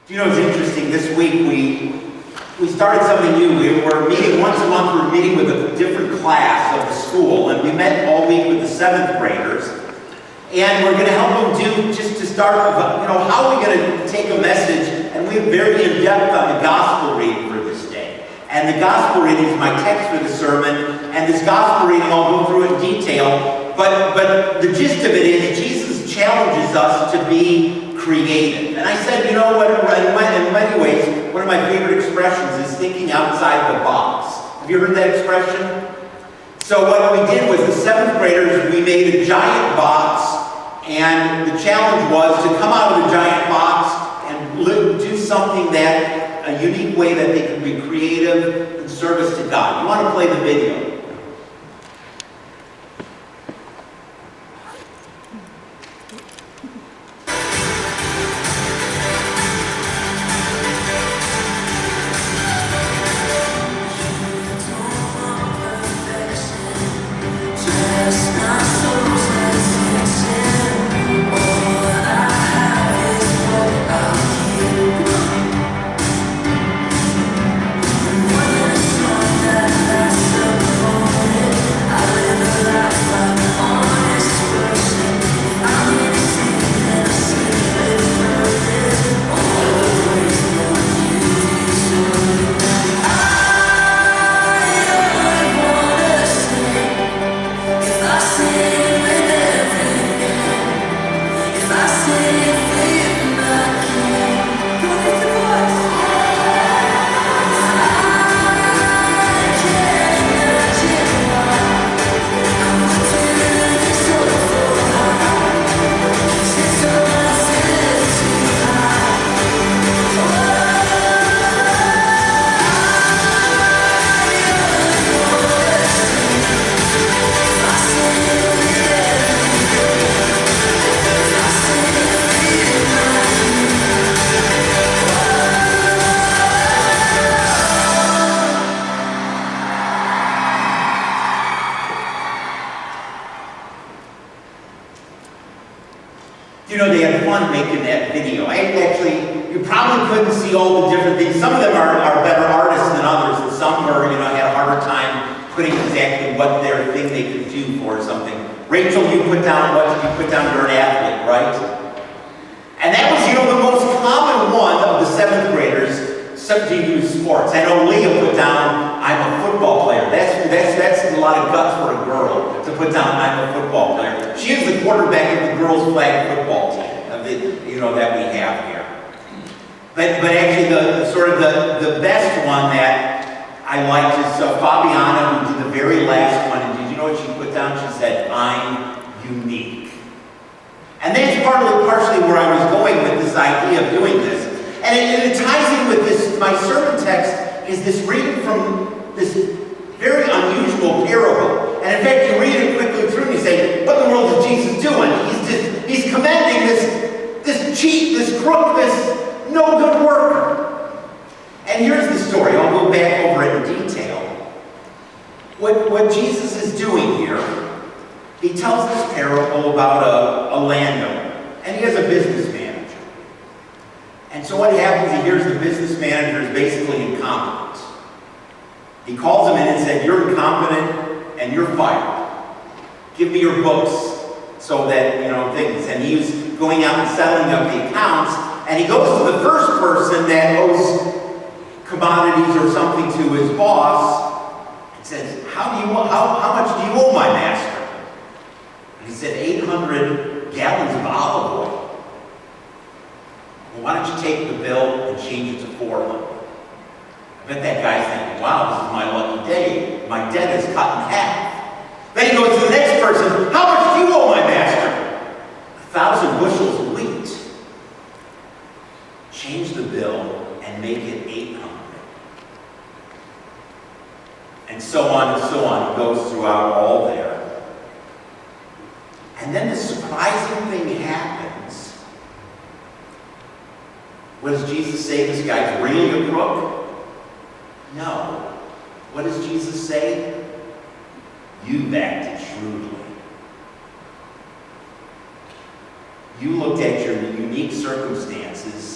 You know, it's interesting. This week we started something new. We're meeting once a month. We're meeting with a different class of the school, and we met all week with the 7th graders. And we're going to help them do, just to start, how are we going to take a message, and we're very in-depth on the gospel reading for this day. And the gospel reading is my text for the sermon, and this gospel reading, I'll go through it in detail, but the gist of it is Jesus challenges us to be creative. And I said, in many ways, one of my favorite expressions is thinking outside the box. Have you heard that expression? So what we did was the 7th graders, we made a giant box, and the challenge was to come out of the giant box and do something that, a unique way that they could be creative in service to God. You want to play the video? They had fun making that video. You probably couldn't see all the different things. Some of them are better artists than others, and some were, had a harder time putting exactly what their thing they could do for something. Rachel, what did you put down? You're an athlete, right? And that was, the most common one of the 7th graders, subject to sports. I know Leah put down, I'm a football player. That's a lot of guts for a girl to put down, I'm a football player. She is the quarterback of the girls' flag football team, that we have here. But actually, the best one that I liked is Fabiana, who did the very last one. And did you know what she put down? She said, I'm unique. And that's partially where I was going with this idea of doing this. And it ties in with this, my sermon text is this reading from this very unusual parable. And in fact, you read it quickly through and you say, what in the world is Jesus doing? He's commending this cheat, this crook, this no good worker. And here's the story. I'll go back over it in detail. What Jesus is doing here, he tells this parable about a landowner. And he has a business manager. And so what happens, he hears the business manager is basically incompetent. He calls him in and said, you're incompetent and you're fired. Give me your books so that, things. And he was going out and settling up the accounts. And he goes to the first person that owes commodities or something to his boss and says, how much do you owe my master? And he said, 800 gallons of olive oil. Well, why don't you take the bill and change it to 400? I bet that guy's thinking, wow, this is my lucky day. My debt is cut in half. Then he goes to the next person, how much do you owe my master? 1,000 bushels of wheat. Change the bill and make it 800. And so on and so on. It goes throughout all there. And then the surprising thing happens. What does Jesus say? This guy's really a crook? No. What does Jesus say? You've acted shrewdly. You looked at your unique circumstances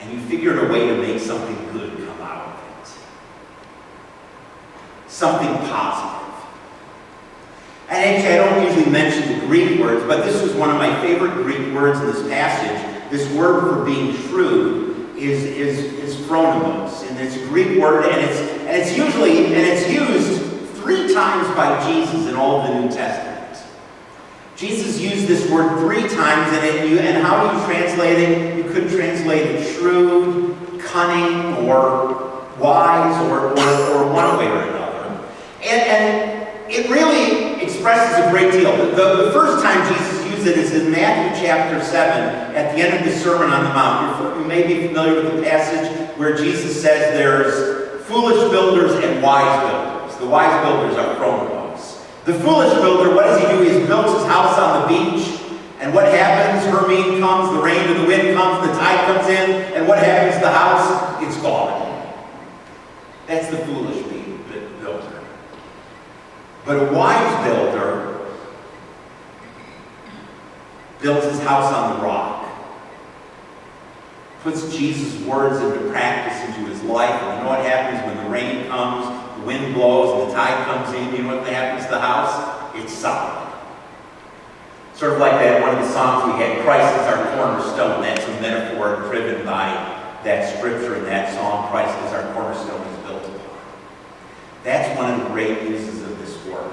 and you figured a way to make something good come out of it. Something positive. And actually, I don't usually mention the Greek words, but this was one of my favorite Greek words in this passage. This word for being shrewd is phronimos, and it's a Greek word, and it's used 3 times by Jesus in all of the New Testament. Jesus used this word 3 times, and how do you translate it? You could translate it shrewd, cunning, or wise, or one way or another. And it really expresses a great deal. The first time Jesus used it is in Matthew chapter 7, at the end of the Sermon on the Mount. You may be familiar with the passage where Jesus says there's foolish builders and wise builders. The wise builders are phronimos. The foolish builder, what does he do? He builds his house on the beach, and what happens? Hurricane comes, the rain and the wind comes, the tide comes in, and what happens to the house? It's gone. That's the foolish builder. But a wise builder builds his house on the rock, puts Jesus' words into practice into his life, and you know what happens when the rain comes, the wind blows, and the tide comes in? You know what happens to the house? It's solid. Sort of like that one of the songs we had, Christ is our cornerstone. That's a metaphor driven by that scripture in that song, Christ is our cornerstone is built upon. That's one of the great uses of this word.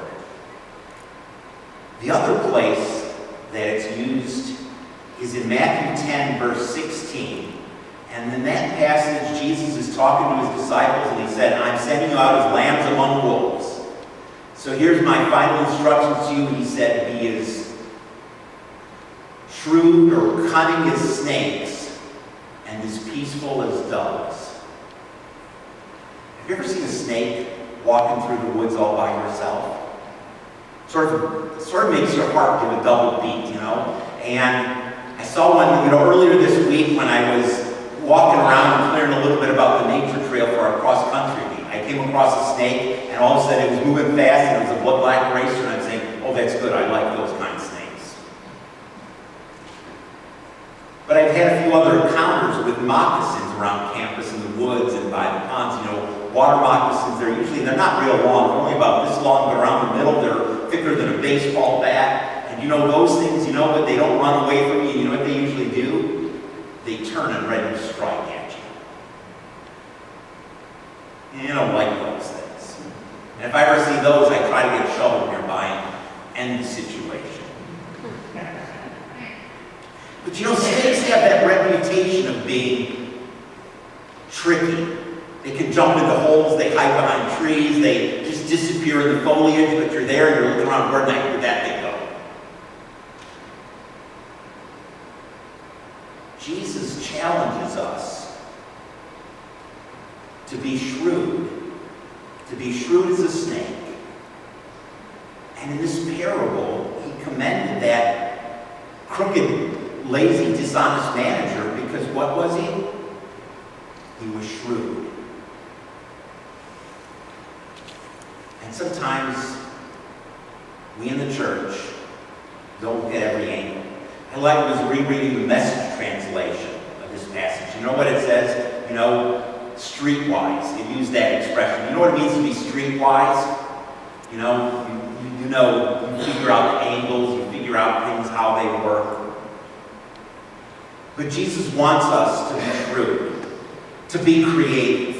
The other place that it's used is in Matthew 10, verse 16. And in that passage, Jesus is talking to his disciples, and he said, I'm sending you out as lambs among wolves. So here's my final instructions to you. He said, be as shrewd or cunning as snakes, and as peaceful as doves. Have you ever seen a snake walking through the woods all by yourself? Sort of makes your heart give a double beat, you know? And I saw one, earlier this week when I was walking around and clearing a little bit about the nature trail for our cross-country meet. I came across a snake, and all of a sudden it was moving fast, and it was a blood-black racer, and I'm saying, oh, that's good, I like those kinds of snakes. But I've had a few other encounters with moccasins around campus in the woods and by the ponds. Water moccasins, they're not real long, they're only about this long, but around the middle, they're thicker than a baseball bat. And those things, but they don't run away from you. You know what they usually do? They turn and ready to strike at you. You don't like those things. And if I ever see those, I try to get a shovel nearby and end the situation. But snakes have that reputation of being tricky. They can jump into holes, they hide behind trees, they just disappear in the foliage, but you're there and you're looking around, where did that thing go? Jesus challenges us to be shrewd as a snake. And in this parable, he commended that crooked, lazy, dishonest manager because what was he? He was shrewd. And sometimes we in the church don't get every angle. I was rereading the Message translation of this passage. You know what it says? Streetwise. It used that expression. You know what it means to be streetwise? You figure out the angles, you figure out things, how they work. But Jesus wants us to be shrewd, to be creative.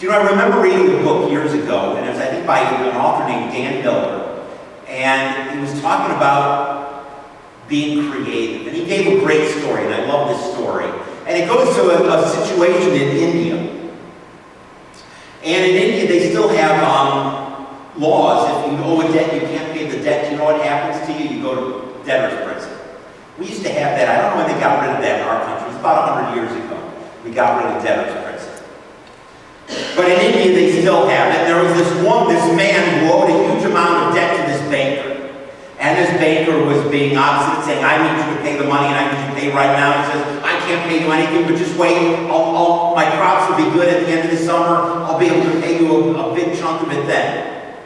I remember reading a book years ago, and it was, I think, by an author named Dan Miller, and he was talking about being creative. And he gave a great story, and I love this story. And it goes to a situation in India. And in India, they still have laws. If you owe a debt, you can't pay the debt. You know what happens to you? You go to debtor's prison. We used to have that. I don't know when they got rid of that in our country. It was about 100 years ago. We got rid of debtor's prison. But in India, they still have it. There was this man who owed a huge amount of debt to this banker. And this banker was being obstinate, saying, I need you to pay the money, and I need you to pay right now. He says, I can't pay you anything, but just wait. My crops will be good at the end of the summer. I'll be able to pay you a big chunk of it then.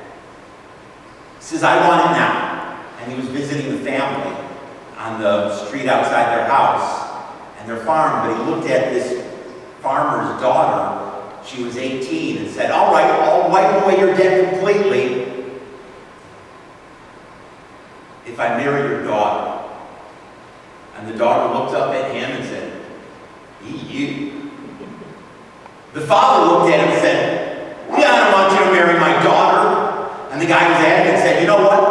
He says, I want it now. And he was visiting the family on the street outside their house. and their farm, but he looked at this farmer's daughter. She was 18 and said, all right, I'll wipe away your debt completely if I marry your daughter. And the daughter looked up at him and said, you. The father looked at him and said, yeah, I don't want you to marry my daughter. And the guy was adamant and said, you know what?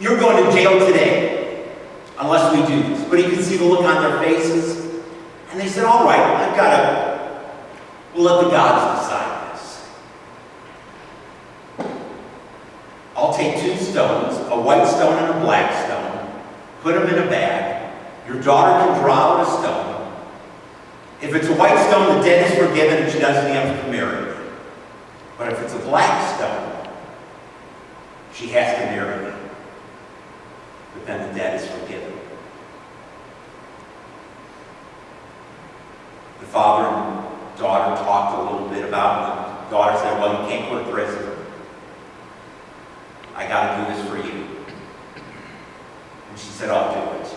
You're going to jail today unless we do this. But he could see the look on their faces. And they said, all right, we'll let the gods decide this. I'll take 2 stones, a white stone and a black stone, put them in a bag. Your daughter can draw out a stone. If it's a white stone, the debt is forgiven and she doesn't have to marry me. But if it's a black stone, she has to marry me. But then the debt is forgiven. The father and daughter talked a little bit about it. The daughter said, well, you can't go to prison. I got to do this for you. And she said, I'll do it.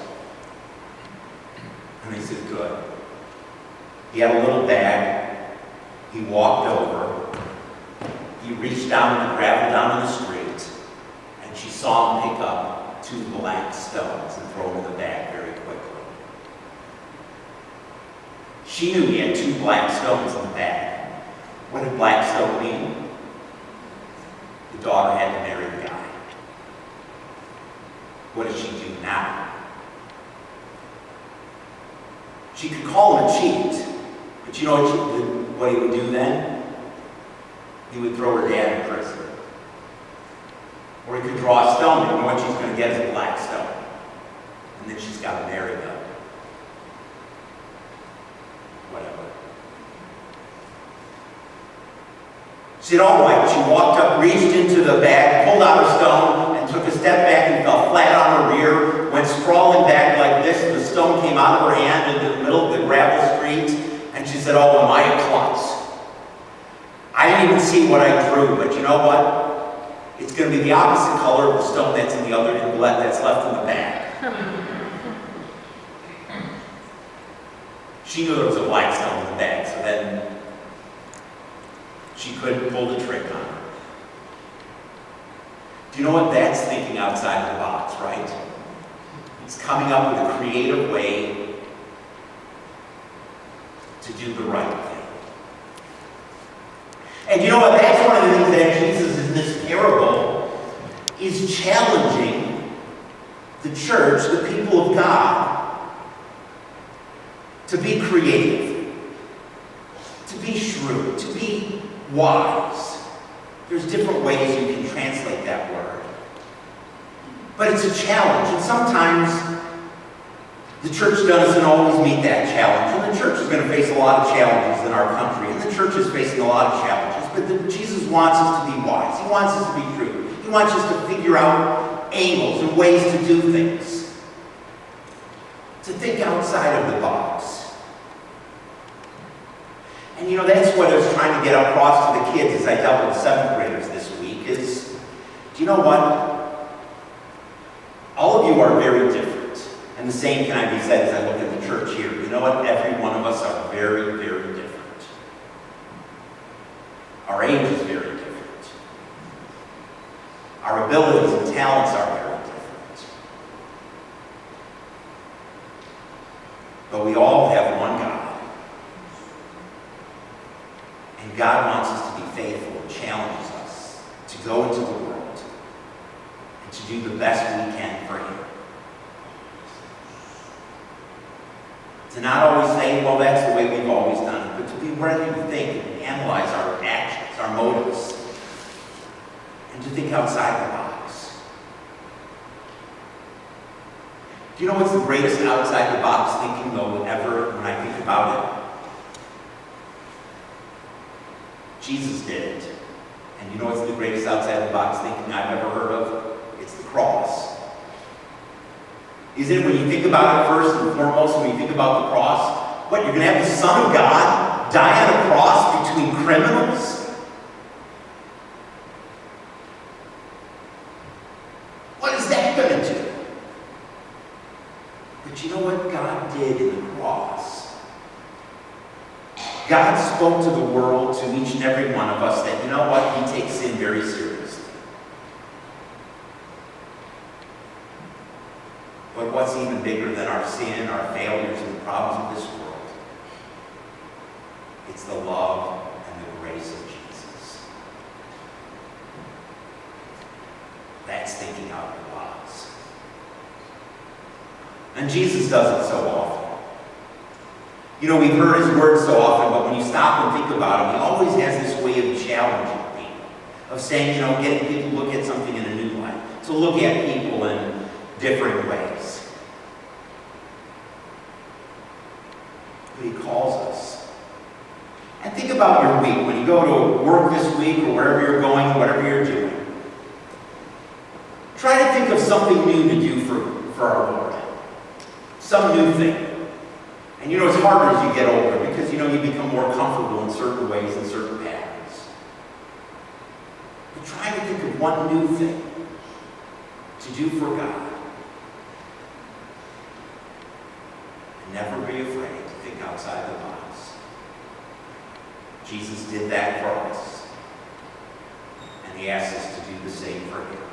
And they said, good. He had a little bag. He walked over. He reached down and grabbed it down in the street. And she saw him pick up 2 black stones and throw them in the bag very quickly. She knew he had 2 black stones in the bag. What did black stone mean? The daughter had to marry the guy. What does she do now? She could call him a cheat, but you know what he would do then? He would throw her dad in prison. Or he could draw a stone, and what she's going to get is a black stone. And then she's got to marry them. Whatever. She said, all right. She walked up, reached into the bag, pulled out a stone, and took a step back and fell flat on her rear, went sprawling back like this, and the stone came out of her hand into the middle of the gravel street, and she said, oh, am I a klutz? I didn't even see what I drew, but you know what? It's going to be the opposite color of the stone that's in the other inlet that's left in the bag. She knew there was a black stone in the bag, so then she couldn't pull the trick on her. Do you know what? That's thinking outside the box, right? It's coming up with a creative way to do the right thing. And you know what? That's one of the things that Jesus in this parable is challenging the church, the people of God, to be creative, to be shrewd, to be wise. There's different ways you can translate that word. But it's a challenge, and sometimes the church doesn't always meet that challenge. And the church is going to face a lot of challenges in our country, and the church is facing a lot of challenges. But Jesus wants us to be wise. He wants us to be true. He wants us to figure out angles and ways to do things. To think outside of the box. And you know, that's what I was trying to get across to the kids as I dealt with 7th graders this week is, do you know what? All of you are very different. And the same can I be said as I look at the church here. You know what? Every one of us are very, very different. Our age is very different. Our abilities and talents are very different. But we all have one God. And God wants us to be faithful and challenges us to go into the world and to do the best we can for Him. To not always say, well, that's the way we've always done it, but to be ready to think and analyze our actions, our motives, and to think outside the box. Do you know what's the greatest outside the box thinking, though, ever when I think about it? Jesus did it. And you know what's the greatest outside the box thinking I've ever heard of? It's the cross. Is it when you think about it first and foremost, when you think about the cross, what, you're going to have the Son of God die on a cross between criminals? What is that going to do? But you know what God did in the cross? God spoke to the world, to each and every one of us, that, you know what, he takes sin very seriously. But what's even bigger than our sin, our failures, and the problems of this world? It's the love and the grace of Jesus. That's thinking out of the box. And Jesus does it so often. You know, we've heard his words so often, but when you stop and think about him, he always has this way of challenging people, of saying, you know, getting people to look at something in a new light, to look at people in different ways. But he calls us. And think about your week. When you go to work this week or wherever you're going, whatever you're doing, try to think of something new to do for our Lord. Some new thing. And you know, it's harder as you get older because, you know, you become more comfortable in certain ways and certain patterns. But try to think of one new thing to do for God. And never be afraid to think outside the box. Jesus did that for us. And he asks us to do the same for him.